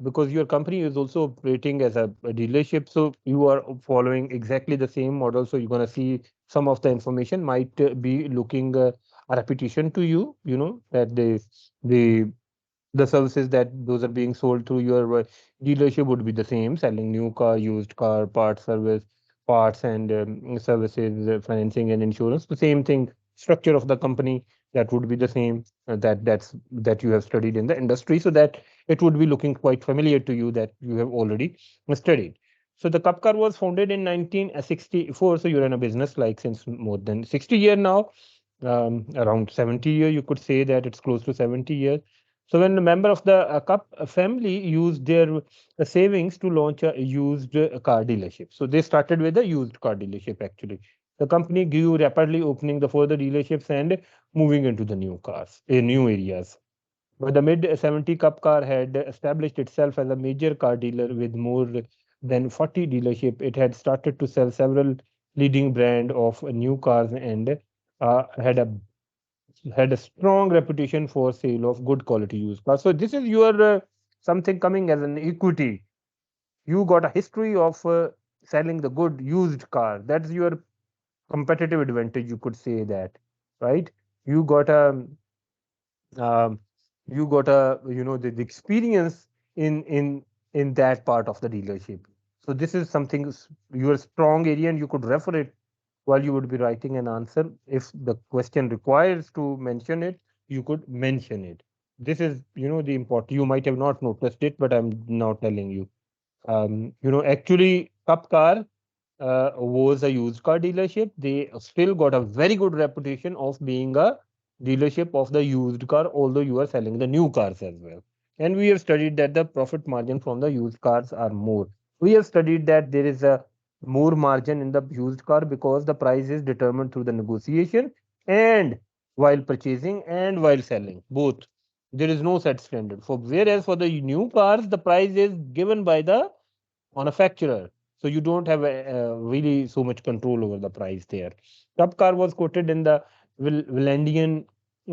because your company is also operating as a dealership, so you are following exactly the same model. So you're gonna see some of the information might be looking a repetition to you. You know that the the services that those are being sold through your dealership would be the same, selling new car, used car, parts service, parts and services, financing and insurance. The same thing, structure of the company, that would be the same. That you have studied in the industry, so that it would be looking quite familiar to you, that you have already studied. So the Cuppcar was founded in 1964. So you're in a business like since more than 60 years now, around 70 years. You could say that it's close to 70 years. So when a member of the Cup family used their savings to launch a used car dealership. So they started with a used car dealership actually. The company grew rapidly, opening the further dealerships and moving into the new cars in new areas. By the mid 70, Cup Car had established itself as a major car dealer with more than 40 dealerships. It had started to sell several leading brand of new cars and had a strong reputation for sale of good quality used cars. So this is your something coming as an equity. You got a history of selling the good used car. That's your competitive advantage. You could say that, right? You got a um, you got a the experience in that part of the dealership. So this is something your strong area, and you could refer it while you would be writing an answer. If the question requires to mention it, you could mention it. This is the important. You might have not noticed it, but I'm now telling you. Actually, Cup Car was a used car dealership. They still got a very good reputation of being a dealership of the used car, although you are selling the new cars as well. And we have studied that the profit margin from the used cars are more. We have studied that there is a more margin in the used car because the price is determined through the negotiation and while purchasing and while selling, both. There is no set standard. For whereas for the new cars, the price is given by the manufacturer. So you don't have really so much control over the price there. Car was quoted in the Villandian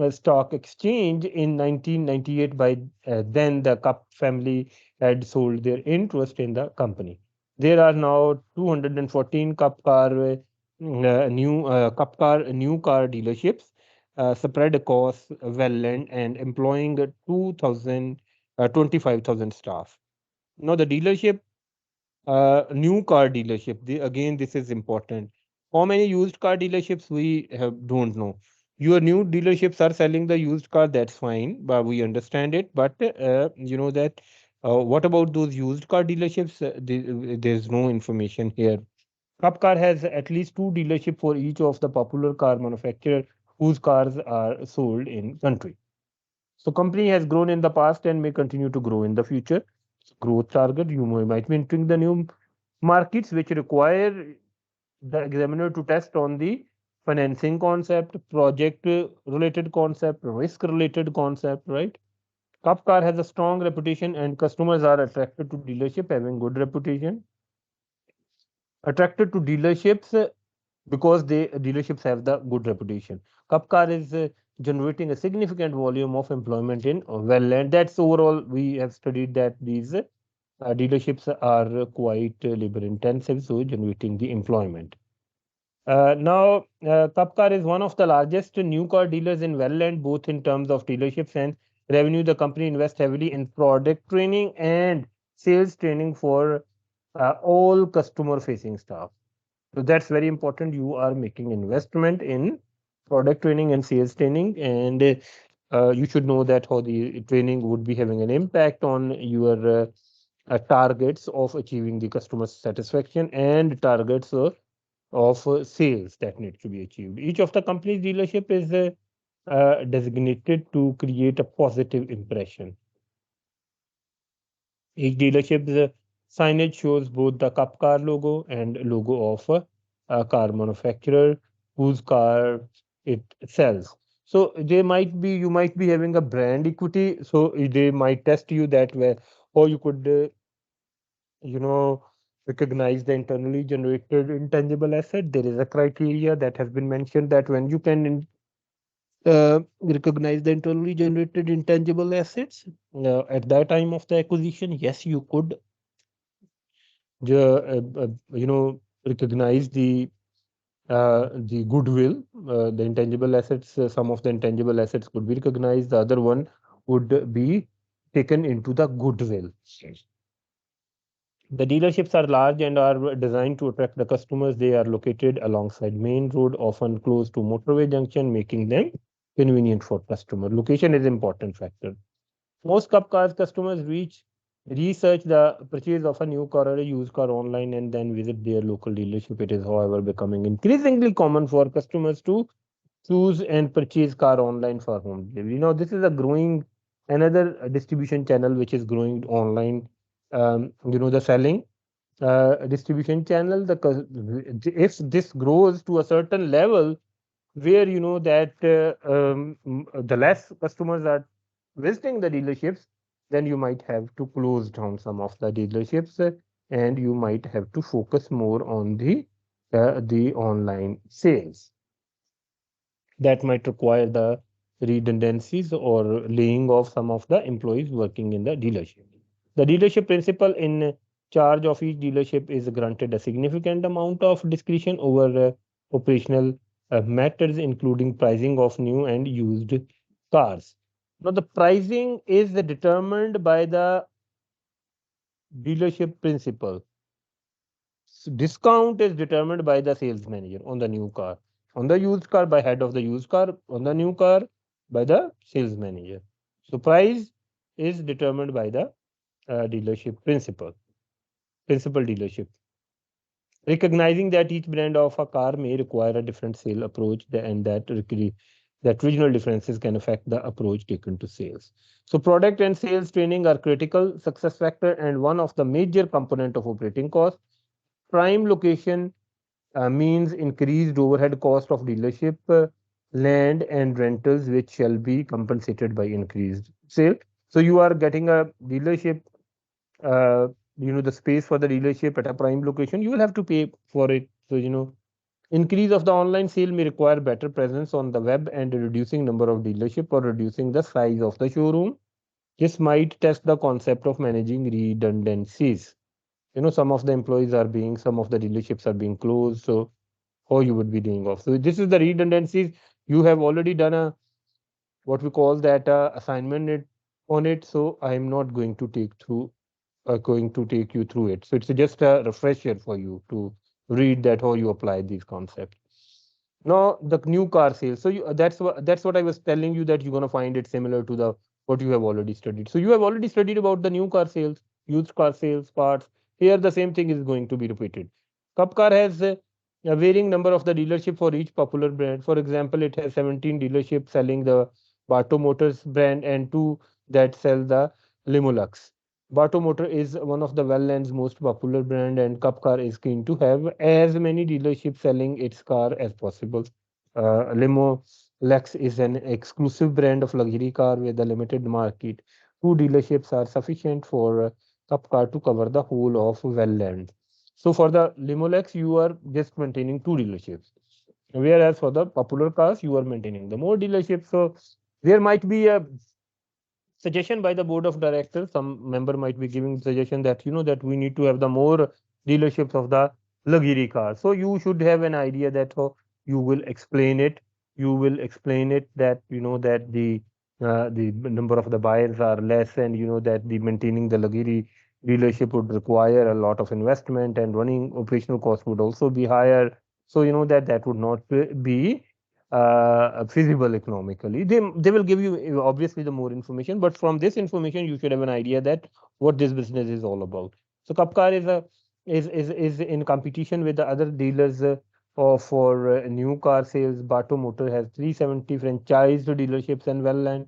Stock Exchange in 1998 by then the Cup family had sold their interest in the company. There are now 214 Cup car new car dealerships spread across Welland and employing 25,000 staff. Now the dealership new car dealership. Again, this is important. How many used car dealerships we have don't know. Your new dealerships are selling the used car. That's fine, but we understand it. But you know that. What about those used car dealerships? There's no information here. Car has at least two dealerships for each of the popular car manufacturer whose cars are sold in country. So company has grown in the past and may continue to grow in the future. Growth target, you might be entering the new markets which require the examiner to test on the financing concept, project related concept, risk related concept, right? Car has a strong reputation and customers are attracted to dealership having good reputation. Attracted to dealerships because they dealerships have the good reputation. Car is generating a significant volume of employment in Welland. That's overall we have studied that these dealerships are quite labor intensive, so generating the employment. Now, Cuppcar is one of the largest new car dealers in Welland, both in terms of dealerships and revenue. The company invests heavily in product training and sales training for all customer facing staff. So that's very important. You are making investment in product training and sales training, and you should know that how the training would be having an impact on your targets of achieving the customer satisfaction and targets of sales that need to be achieved. Each of the company's dealership is designated to create a positive impression. Each dealership's signage shows both the Cup car logo and logo of a car manufacturer whose car it sells. So you might be having a brand equity. So they might test you that way, or you could you know recognize the internally generated intangible asset. There is a criteria that has been mentioned that when you can recognize the internally generated intangible assets. At that time of the acquisition, yes, you could, recognize the goodwill, the intangible assets. Some of the intangible assets could be recognized. The other one would be taken into the goodwill. The dealerships are large and are designed to attract the customers. They are located alongside main road, often close to motorway junction, making them convenient for customer. Location is important factor. Most Cup cars customers research the purchase of a new car or a used car online and then visit their local dealership. It is, however, becoming increasingly common for customers to choose and purchase car online for home delivery. Now, this is a growing another distribution channel which is growing online. The selling distribution channel. If this grows to a certain level where that the less customers are visiting the dealerships, then you might have to close down some of the dealerships, and you might have to focus more on the online sales. That might require the redundancies or laying off some of the employees working in the dealership. The dealership principal in charge of each dealership is granted a significant amount of discretion over operational matters, including pricing of new and used cars. Now, the pricing is determined by the dealership principal. Discount is determined by the sales manager on the new car. On the used car, by head of the used car. On the new car, by the sales manager. So price is determined by the dealership principal dealership. Recognizing that each brand of a car may require a different sale approach, and that regional differences can affect the approach taken to sales. So product and sales training are critical success factor and one of the major component of operating cost. Prime location means increased overhead cost of dealership, land and rentals, which shall be compensated by increased sale. So you are getting a dealership, uh, the space for the dealership at a prime location, you will have to pay for it. So, increase of the online sale may require better presence on the web and reducing number of dealership or reducing the size of the showroom. This might test the concept of managing redundancies. Some of the employees are being, some of the dealerships are being closed. So how you would be doing off. So this is the redundancies. You have already done a what we call that assignment on it. So I am not going to take you through it. So it's just a refresher for you to read that how you apply these concepts. Now the new car sales. So that's what I was telling you, that you're gonna find it similar to the what you have already studied. So you have already studied about the new car sales, used car sales, parts. Here the same thing is going to be repeated. Cuppcar has a varying number of the dealership for each popular brand. For example, it has 17 dealerships selling the Bato Motors brand and two that sell the Limolux. Bato Motor is one of the well-known most popular brand, and Cuppcar is keen to have as many dealerships selling its car as possible. Limo Lex is an exclusive brand of luxury car with a limited market. Two dealerships are sufficient for Cuppcar to cover the whole of Welland. So for the Limolex, you are just maintaining two dealerships. Whereas for the popular cars, you are maintaining the more dealerships. So there might be a suggestion by the board of directors. Some member might be giving suggestion that that we need to have the more dealerships of the luxury cars. So you should have an idea that how you will explain it. You will explain it that that the number of the buyers are less, and that the maintaining the luxury dealership would require a lot of investment, and running operational costs would also be higher. So that would not be feasible economically. They will give you obviously the more information, but from this information you should have an idea that what this business is all about. So Kapkar is in competition with the other dealers for new car sales. Bato Motor has 370 franchised dealerships and well,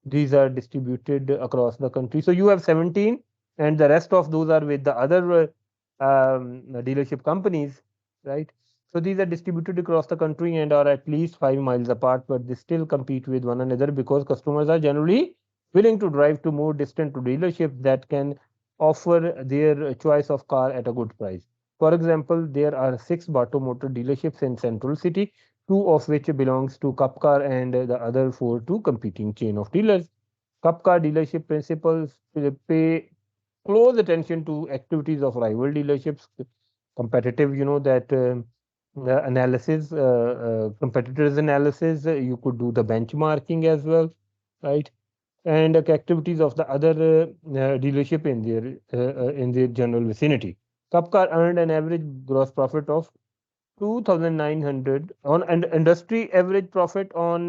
these are distributed across the country. So you have 17, and the rest of those are with the other dealership companies, right? So these are distributed across the country and are at least 5 miles apart, but they still compete with one another because customers are generally willing to drive to more distant dealerships that can offer their choice of car at a good price. For example, there are 6 Bato Motor dealerships in Central City, two of which belongs to Cuppcar and the other four to competing chain of dealers. Cuppcar dealership principals pay close attention to activities of rival dealerships, competitive, that the analysis, competitors analysis, you could do the benchmarking as well, right? And activities of the other dealership in their general vicinity. Cuppcar earned an average gross profit of 2,900 on, and industry average profit on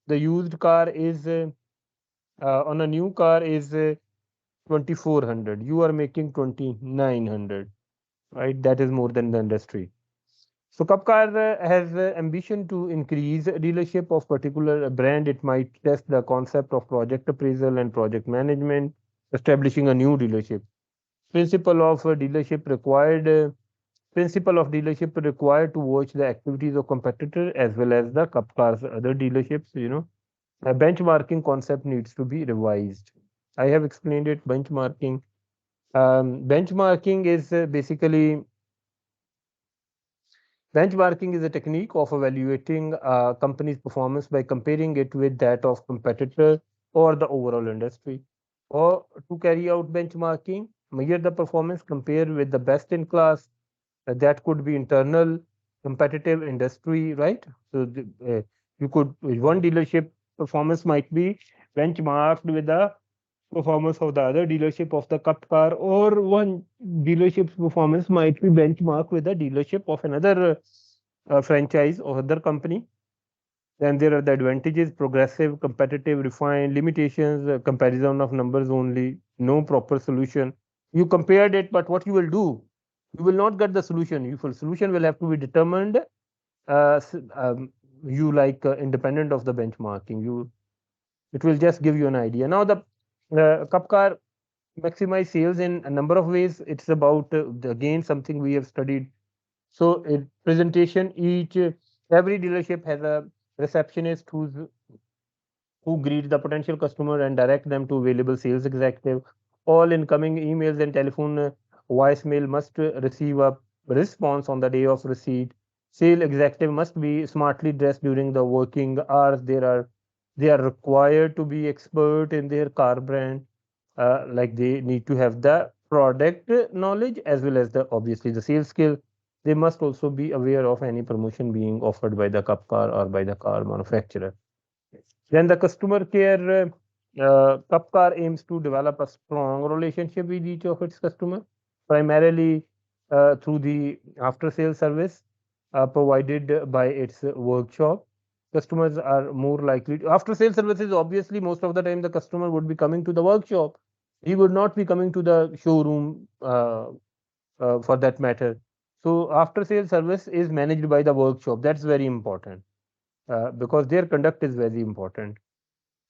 the used car is on a new car is 2,400. You are making 2,900, right? That is more than the industry. So Cuppcar has ambition to increase dealership of particular brand. It might test the concept of project appraisal and project management, establishing a new dealership. Principle of dealership required. Principle of dealership required to watch the activities of competitor as well as the Cuppcar's other dealerships. A benchmarking concept needs to be revised. I have explained it. Benchmarking is basically benchmarking is a technique of evaluating a company's performance by comparing it with that of competitor or the overall industry. Or to carry out benchmarking, measure the performance, compare with the best in class. That could be internal, competitive, industry, right? So you could one dealership performance might be benchmarked with the performance of the other dealership of the Cup car, or one dealership's performance might be benchmarked with the dealership of another franchise or other company. Then there are the advantages: progressive, competitive, refined, limitations, comparison of numbers only, no proper solution. You compared it, but what you will do? You will not get the solution. Your solution will have to be determined. You like independent of the benchmarking. It will just give you an idea. Now the Cup car maximize sales in a number of ways. It's about again something we have studied. So presentation, every dealership has a receptionist who greet the potential customer and direct them to available sales executive. All incoming emails and telephone voicemail must receive a response on the day of receipt. Sale executive must be smartly dressed during the working hours. They are required to be expert in their car brand. Like they need to have the product knowledge as well as the obviously the sales skill. They must also be aware of any promotion being offered by the cup car or by the car manufacturer. Then the customer care, Cuppcar aims to develop a strong relationship with each of its customers, primarily through the after-sale service provided by its workshop. Customers are more likely after-sale services. Obviously, most of the time the customer would be coming to the workshop. He would not be coming to the showroom for that matter. So after-sale service is managed by the workshop. That's very important because their conduct is very important.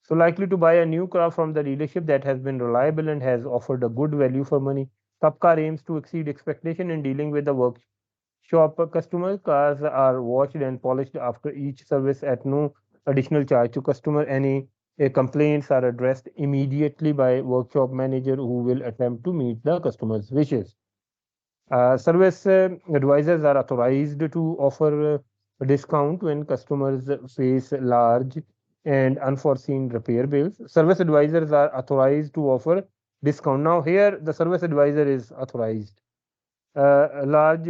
So likely to buy a new car from the dealership that has been reliable and has offered a good value for money. Cuppcar aims to exceed expectation in dealing with the workshop customer. Cars are washed and polished after each service at no additional charge to customer. Any complaints are addressed immediately by workshop manager who will attempt to meet the customer's wishes. Service advisors are authorized to offer a discount when customers face large and unforeseen repair bills. Service advisors are authorized to offer discount. Now here the service advisor is authorized. Large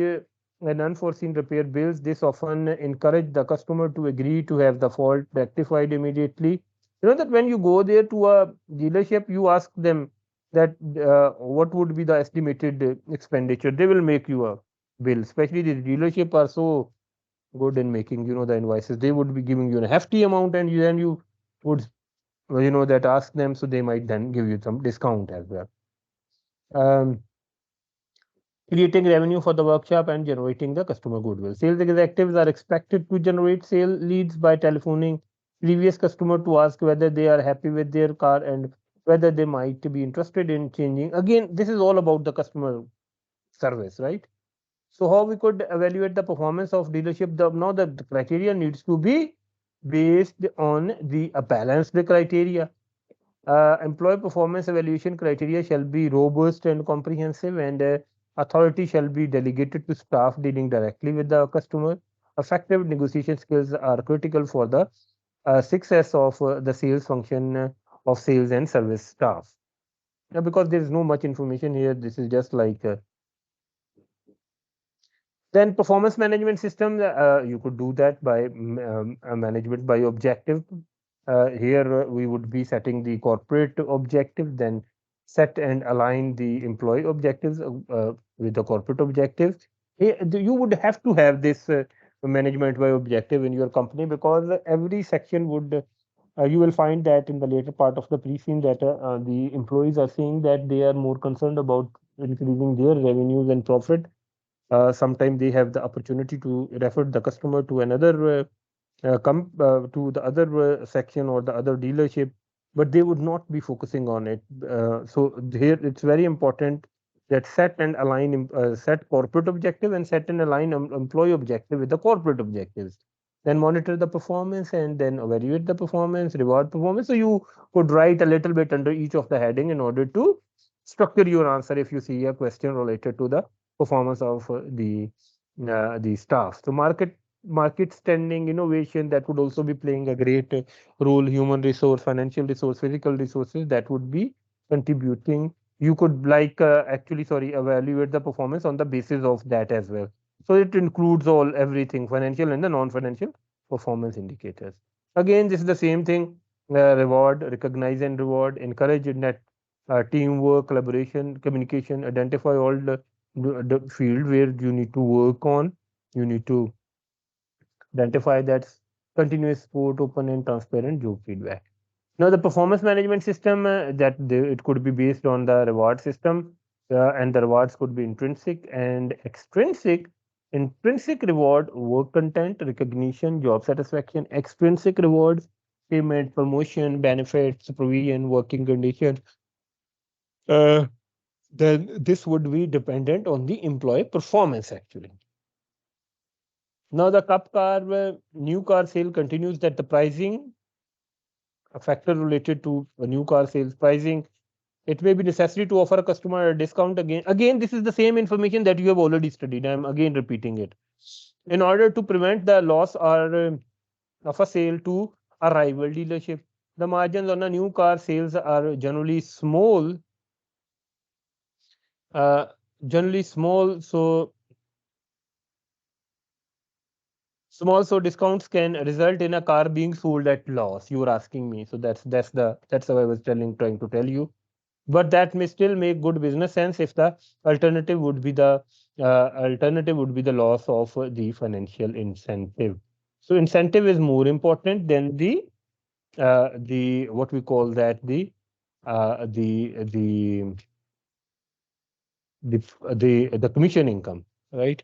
and unforeseen repair bills, this often encourage the customer to agree to have the fault rectified immediately. You know that when you go there to a dealership, you ask them that what would be the estimated expenditure. They will make you a bill. Especially the dealership are so good in making the invoices. They would be giving you a hefty amount, and then you would that ask them, so they might then give you some discount as well. Um, Creating revenue for the workshop and generating the customer goodwill. Sales executives are expected to generate sale leads by telephoning previous customer to ask whether they are happy with their car and whether they might be interested in changing. Again, this is all about the customer service, right? So how we could evaluate the performance of dealership? Now the criteria needs to be based on the balanced criteria. Employee performance evaluation criteria shall be robust and comprehensive, and authority shall be delegated to staff dealing directly with the customer. Effective negotiation skills are critical for the success of the sales function of sales and service staff. Now, because there is no much information here, this is just like then performance management system. You could do that by management by objective. Here we would be setting the corporate objective, then set and align the employee objectives with the corporate objectives. You would have to have this management by objective in your company, because every section would you will find that in the later part of the pre-scene that the employees are saying that they are more concerned about increasing their revenues and profit. Sometimes they have the opportunity to refer the customer to another to the other section or the other dealership, but they would not be focusing on it. So here it's very important that set corporate objective and set and align employee objective with the corporate objectives. Then monitor the performance and then evaluate the performance, reward performance. So you could write a little bit under each of the heading in order to structure your answer if you see a question related to the performance of the staff. So market standing, innovation, that would also be playing a great role. Human resource, financial resource, physical resources, that would be contributing. You could actually, sorry, evaluate the performance on the basis of that as well. So it includes everything, financial and the non-financial performance indicators. Again, this is the same thing. Reward, recognize and reward, encourage net teamwork, collaboration, communication, identify all the field where you need to work on. You need to identify that continuous support, open and transparent job feedback. Now, the performance management system it could be based on the reward system, and the rewards could be intrinsic and extrinsic. Intrinsic reward, work content, recognition, job satisfaction. Extrinsic rewards, payment, promotion, benefits, provision, working conditions. Uh, then this would be dependent on the employee performance actually. Now the Cuppcar new car sale continues that the pricing, a factor related to a new car sales pricing, it may be necessary to offer a customer a discount again. Again, this is the same information that you have already studied. I'm again repeating it. In order to prevent the loss of a sale to a rival dealership, the margins on a new car sales are generally small. Uh, Generally small, so discounts can result in a car being sold at loss. You were asking me, so that's how I was trying to tell you. But that may still make good business sense if the alternative would be the loss of the financial incentive. So incentive is more important than the what we call that the commission income, right?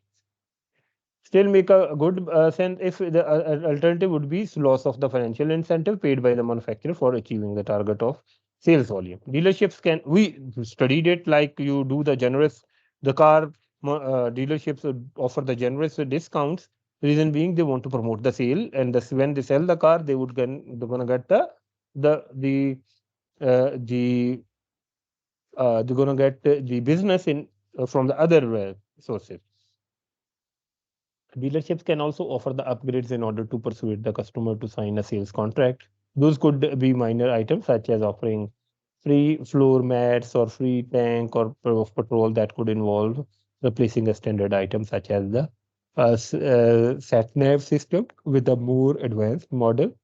Still make a good sense if the alternative would be loss of the financial incentive paid by the manufacturer for achieving the target of sales volume. Dealerships we studied it like you do the car dealerships would offer the generous discounts. Reason being they want to promote the sale, and when they sell the car, they're gonna get the the they're gonna get the business in from the other sources. Dealerships can also offer the upgrades in order to persuade the customer to sign a sales contract. Those could be minor items such as offering free floor mats or free tank or of petrol that could involve replacing a standard item such as the sat nav system with a more advanced model.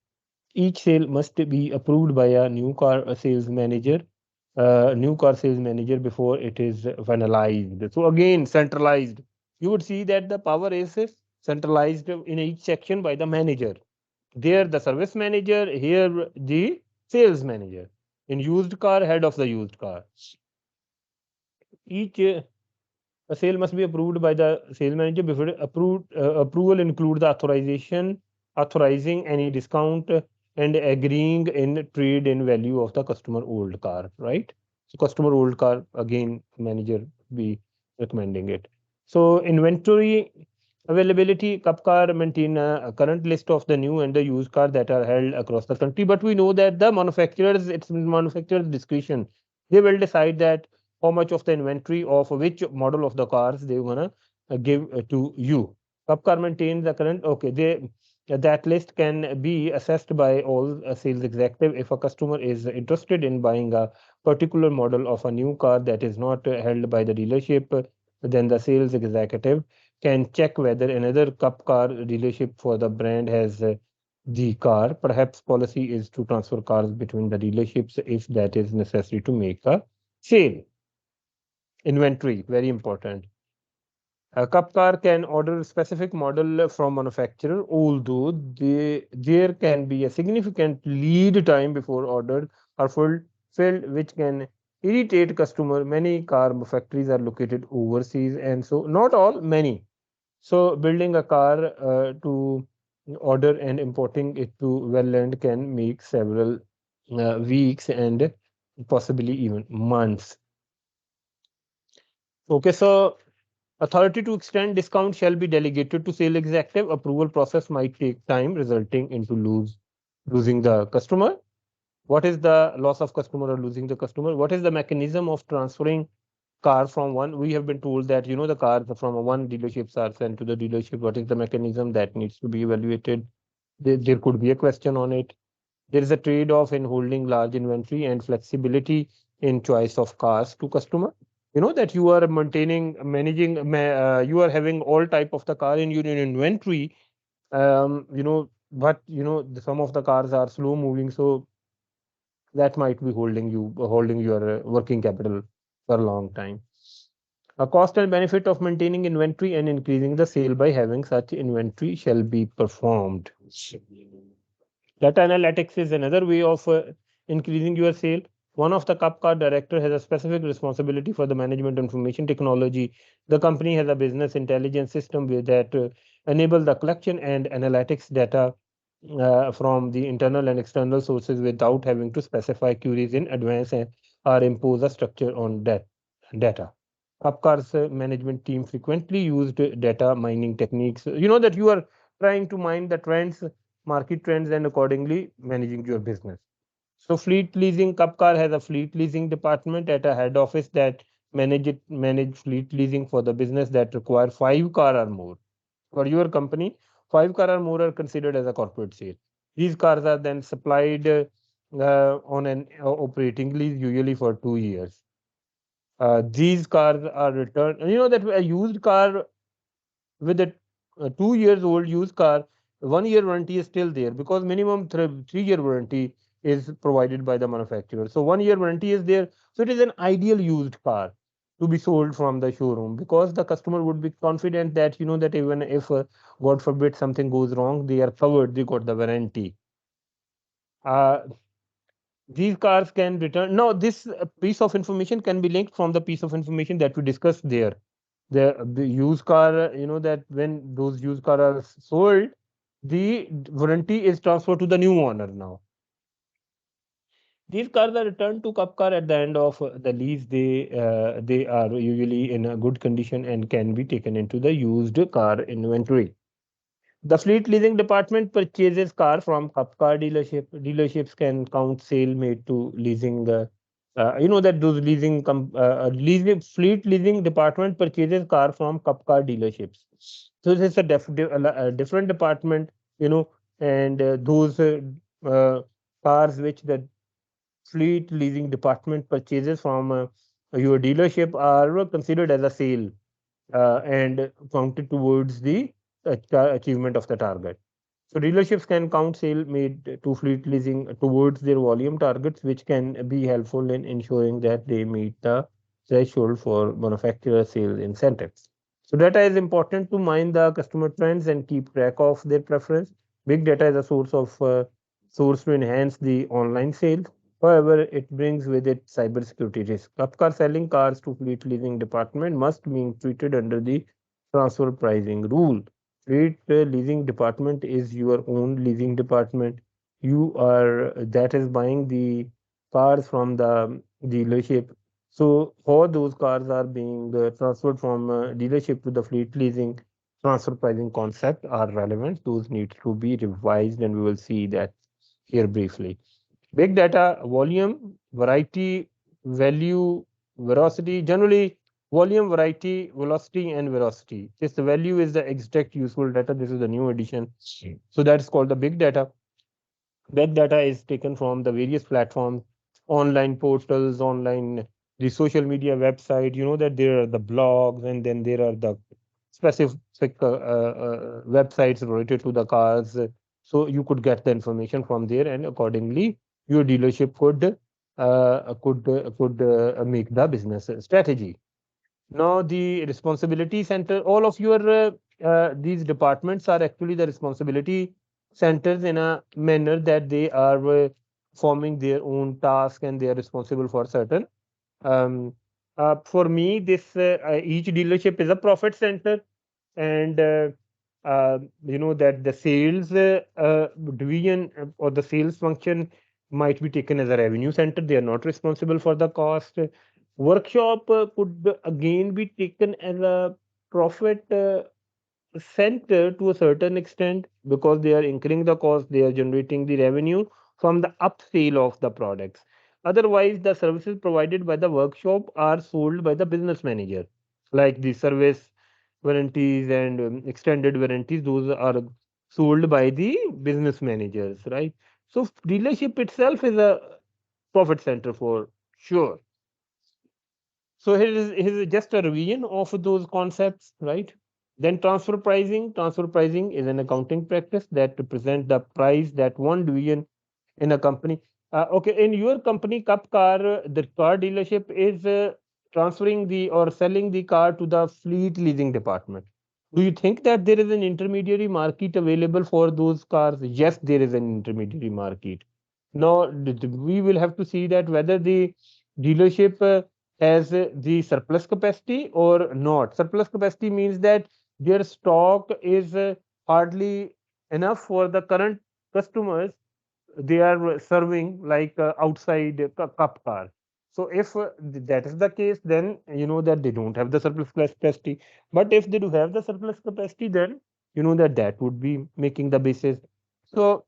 Each sale must be approved by a new car sales manager before it is finalized. So again, centralized. You would see that the power is centralized in each section by the manager. There, the service manager, here, the sales manager. In used car, head of the used car. Each a sale must be approved by the sales manager before approval include the authorizing any discount and agreeing in trade in value of the customer old car, right? So customer old car, again, manager be recommending it. So inventory availability, Cuppcar maintain a current list of the new and the used car that are held across the country. But we know that it's manufacturer's discretion. They will decide that how much of the inventory of which model of the cars they want to give to you. Cuppcar maintains the current. Okay, that list can be assessed by all sales executive. If a customer is interested in buying a particular model of a new car that is not held by the dealership, then the sales executive can check whether another Cuppcar dealership for the brand has the car. Perhaps policy is to transfer cars between the dealerships if that is necessary to make a sale. Inventory, very important. A Cuppcar can order specific model from manufacturer, although there can be a significant lead time before orders are fulfilled, which can irritate customer. Many car factories are located overseas, and so not all, many. So building a car to order and importing it to Welland can make several weeks and possibly even months. Okay, so authority to extend discount shall be delegated to sale executive. Approval process might take time, resulting into losing the customer. What is the loss of customer or losing the customer? What is the mechanism of transferring car from one? We have been told that the cars from one dealerships are sent to the dealership. What is the mechanism that needs to be evaluated? There could be a question on it. There is a trade-off in holding large inventory and flexibility in choice of cars to customer. That you are maintaining, managing, you are having all type of the car in your inventory. But some of the cars are slow moving, so that might be holding your working capital for a long time. A cost and benefit of maintaining inventory and increasing the sale by having such inventory shall be performed. Data analytics is another way of increasing your sale. One of the Cuppcar director has a specific responsibility for the management information technology. The company has a business intelligence system that enable the collection and analytics data from the internal and external sources without having to specify queries in advance or impose a structure on that data. Cuppcar's management team frequently used data mining techniques. You know that you are trying to mine the trends, market trends, and accordingly managing your business. So fleet leasing, Cuppcar has a fleet leasing department at a head office that manage fleet leasing for the business that require 5 car or more. For your company, 5 car or more are considered as a corporate sale. These cars are then supplied on an operating lease, usually for 2 years. These cars are returned. You know that a used car with a 2 years old used car, 1 year warranty is still there because minimum 3 year warranty is provided by the manufacturer. So 1 year warranty is there. So it is an ideal used car to be sold from the showroom because the customer would be confident that that even if God forbid something goes wrong, they are covered. They got the warranty. Uh, these cars can return. Now, this piece of information can be linked from the piece of information that we discussed there. The used car, that when those used car are sold, the warranty is transferred to the new owner now. These cars are returned to Cuppcar at the end of the lease. They are usually in a good condition and can be taken into the used car inventory. The fleet leasing department purchases car from Cuppcar dealership. Dealerships can count sale made to leasing. That those leasing fleet leasing department purchases car from Cuppcar dealerships. So this is a different department, and those cars which the fleet leasing department purchases from your dealership are considered as a sale and counted towards the achievement of the target. So dealerships can count sale made to fleet leasing towards their volume targets, which can be helpful in ensuring that they meet the threshold for manufacturer sales incentives. So data is important to mine the customer trends and keep track of their preference. Big data is a source to enhance the online sales. However, it brings with it cybersecurity risk. Upcar selling cars to fleet leasing department must be treated under the transfer pricing rule. Fleet leasing department is your own leasing department. You are that is buying the cars from the dealership. So how those cars are being transferred from dealership to the fleet leasing transfer pricing concept are relevant. Those need to be revised, and we will see that here briefly. Big data, volume, variety, value, veracity. Generally, volume, variety, velocity, and veracity. This value is the exact useful data. This is the new addition. So that's called the big data. That data is taken from the various platforms, online portals, online the social media website. You know that there are the blogs, and then there are the specific websites related to the cars. So you could get the information from there, and accordingly, your dealership could make the business strategy. Now, the responsibility center, all of your these departments are actually the responsibility centers in a manner that they are forming their own task and they are responsible for certain. Um, for me, this each dealership is a profit center, and you know that the sales division or the sales function might be taken as a revenue center. They are not responsible for the cost. Workshop could again be taken as a profit center to a certain extent because they are incurring the cost, they are generating the revenue from the upsale of the products. Otherwise, the services provided by the workshop are sold by the business manager, like the service warranties and extended warranties, those are sold by the business managers, right? So, dealership itself is a profit center for sure. So here is just a revision of those concepts, right? Then transfer pricing. Transfer pricing is an accounting practice that represents the price that one division in a company. Okay, in your company, Cup Car, the car dealership is transferring the or selling the car to the fleet leasing department. Do you think that there is an intermediary market available for those cars? Yes, there is an intermediary market. Now, we will have to see that whether the dealership has the surplus capacity or not. Surplus capacity means that their stock is hardly enough for the current customers they are serving, like outside Cup Car. So if that is the case, then you know that they don't have the surplus capacity. But if they do have the surplus capacity, then you know that that would be making the basis. So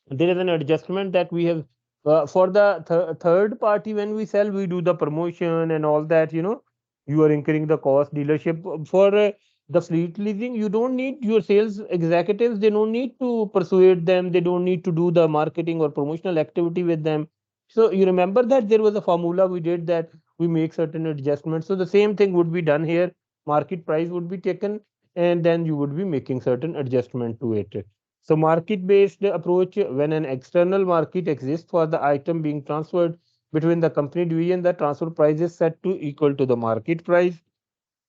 there is an adjustment that we have for the third party. When we sell, we do the promotion and all that, you know. You are incurring the cost. Dealership for the fleet leasing, you don't need your sales executives, they don't need to persuade them, they don't need to do the marketing or promotional activity with them. So you remember that there was a formula we did that we make certain adjustments. So the same thing would be done here. Market price would be taken, and then you would be making certain adjustment to it. So market-based approach, when an external market exists for the item being transferred between the company division, the transfer price is set to equal to the market price.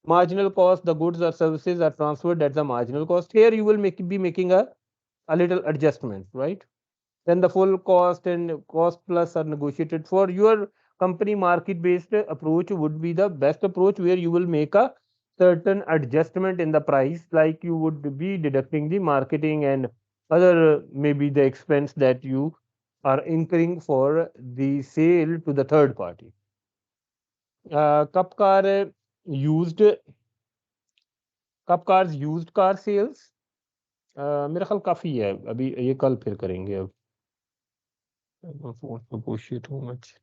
Marginal cost, the goods or services are transferred at the marginal cost. Here you will be making a little adjustment, right? Then the full cost and cost plus are negotiated. For your company, market based approach would be the best approach, where you will make a certain adjustment in the price, like you would be deducting the marketing and other maybe the expense that you are incurring for the sale to the third party. Cup car used cup cars used car sales मेरा ख्याल काफी है अभी ये कल फिर करेंगे अब I don't want to push it too much.